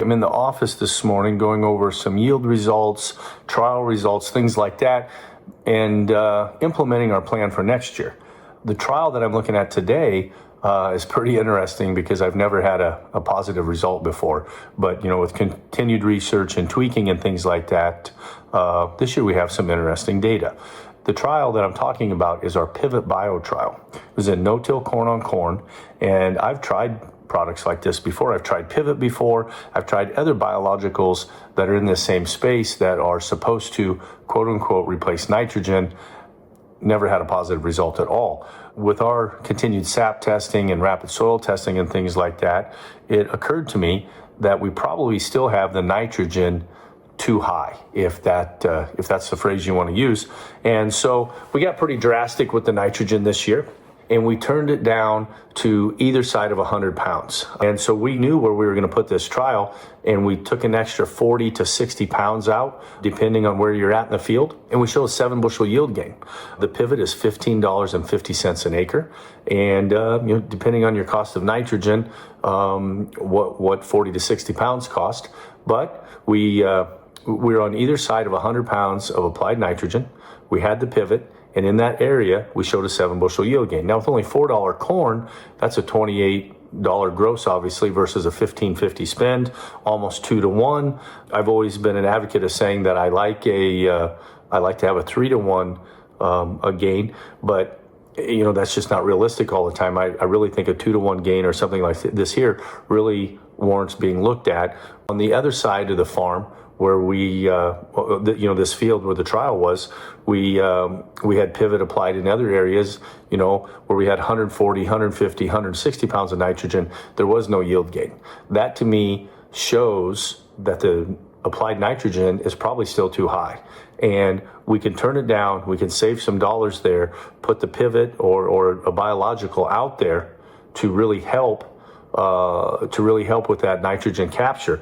I'm in the office this morning going over some yield results, trial results, things like that, and implementing our plan for next year. The trial that I'm looking at today is pretty interesting because I've never had a positive result before. But, with continued research and tweaking and things like that, this year we have some interesting data. The trial that I'm talking about is our Pivot Bio trial. It was in no-till corn on corn, and I've tried products like this before. I've tried Pivot before. I've tried other biologicals that are in this same space that are supposed to, quote unquote, replace nitrogen. Never had a positive result at all. With our continued SAP testing and rapid soil testing and things like that, it occurred to me that we probably still have the nitrogen too high, if that's the phrase you want to use. And so we got pretty drastic with the nitrogen this year, and we turned it down to either side of 100 pounds. And so we knew where we were going to put this trial, and we took an extra 40 to 60 pounds out, depending on where you're at in the field, and we show a 7 bushel yield gain. The Pivot is $15.50 an acre, and depending on your cost of nitrogen, what 40 to 60 pounds cost. But we're on either side of 100 pounds of applied nitrogen. We had the Pivot, and in that area, we showed a 7 bushel yield gain. Now, with only $4 corn, that's a $28 gross, obviously, versus a $15.50 spend, almost 2 to 1. I've always been an advocate of saying that I like to have a 3 to 1 a gain, but that's just not realistic all the time. I really think a 2 to 1 gain or something like this here really warrants being looked at. On the other side of the farm, where we, this field where the trial was, we had Pivot applied in other areas, where we had 140, 150, 160 pounds of nitrogen. There was no yield gain. That to me shows that the applied nitrogen is probably still too high. And we can turn it down, we can save some dollars there, put the Pivot or a biological out there to really help with that nitrogen capture.